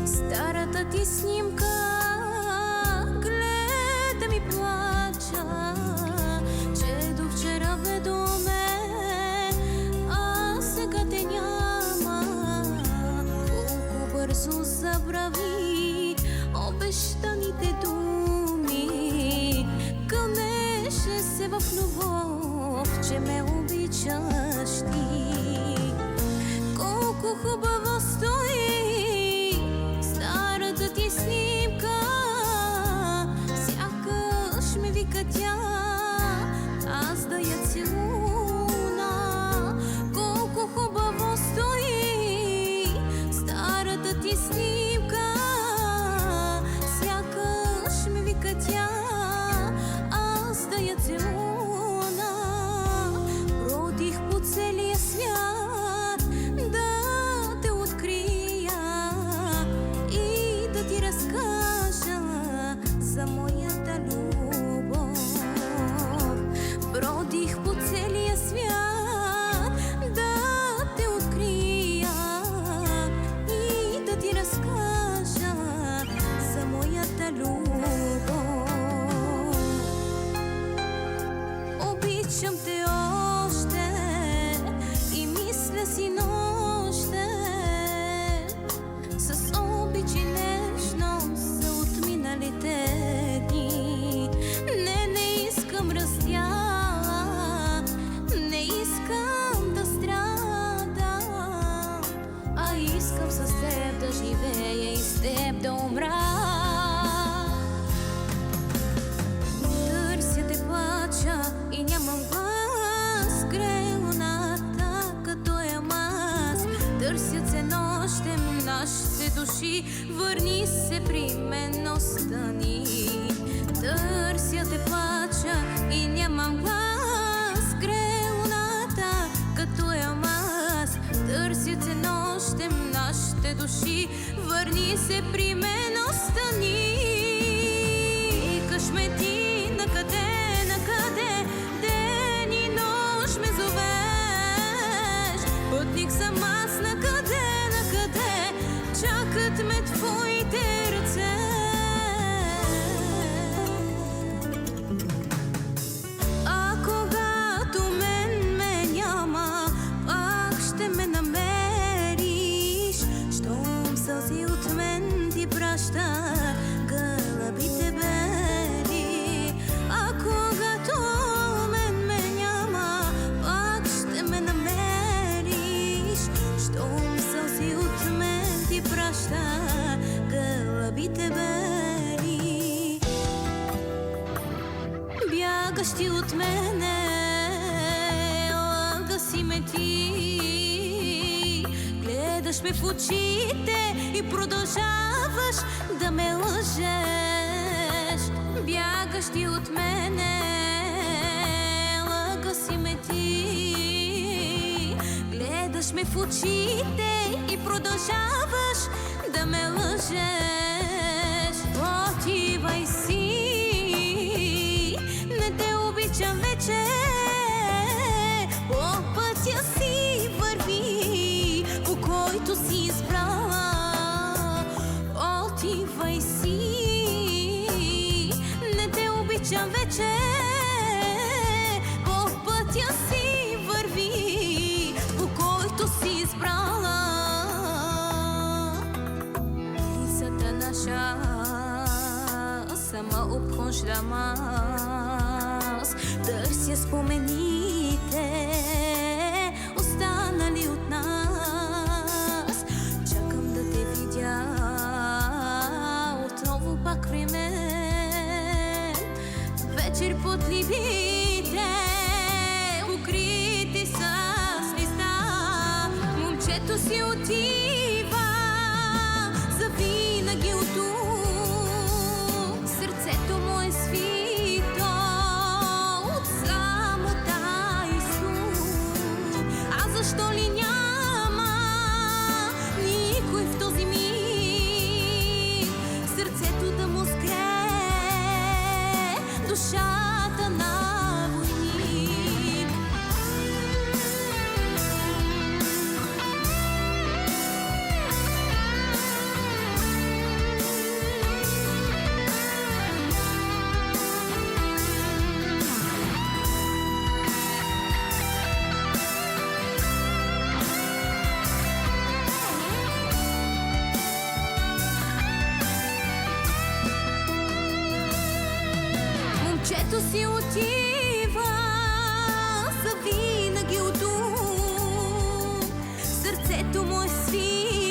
Старата ти снимка гледам и плача, че до вчера бе до мен, а сега те няма. Колко бързо забрави обещаните думи, кълнеше се в любов, че ме обичаш ти. Колко хубаво стои старата ти снимка, сякаш ми вика тя, аз да я целуна. Колко хубаво стои старата ти снимка, сякаш ми вика тя, аз да я целуна. Бродих по целия свят да те открия и да ти разкажа за моята любов. Бродих по целия свят да те открия и да ти разкажа за моята любов. Обичам те още и мисля си нощем, с обич и нежност за отминалите дни. Не искам раздяла, не искам да страдам, а искам с теб да живея и с теб да умра. Търся те, плача и нямам глас, грелоната като ямаз. Търсят се нощем нашите души, върни се при мен, остани. Търся те, плача и нямам глас, грелоната като ямаз. Търсят се нощем нашите души, върни се при мен, остани. Викаш ме ти накъде, накъде, ден и нощ ме зовеш. Пътник съм аз, накъде, накъде, чакат ме твоите ръце. А когато мен ме няма, пак ще ме намериш. Щом сълзи от мен ти праща, гълъбите бели. А когато мен ме няма, пак ще ме намериш. Щом сълзи от мен ти праща, гълъбите бели. Бягаш ти от мене, лъга си ме ти. Гледаш ме в очите и продължаваш да ме лъжеш. Бягаш ти от мене, лъга си ме ти. Гледаш ме в очите и продължаваш да ме лъжеш. Отивай си, не те обичам вече. По пътя си върви, по който си избрала. Отивай си, не те обичам вече. По пътя си върви, по който си избрала. Лицата наша сама обхождам аз. Търся спомените, останали от нас. Чакам да те видя отново пак при мен. Вечер под ливите, укрити с листа, момчето си отива завинаги от тук. Сърцето му е свито от самота и суд. А защо ли няма никой в този миг сърцето да му скрие душата на войник? си отива завинаги от тук. Сърцето му е свито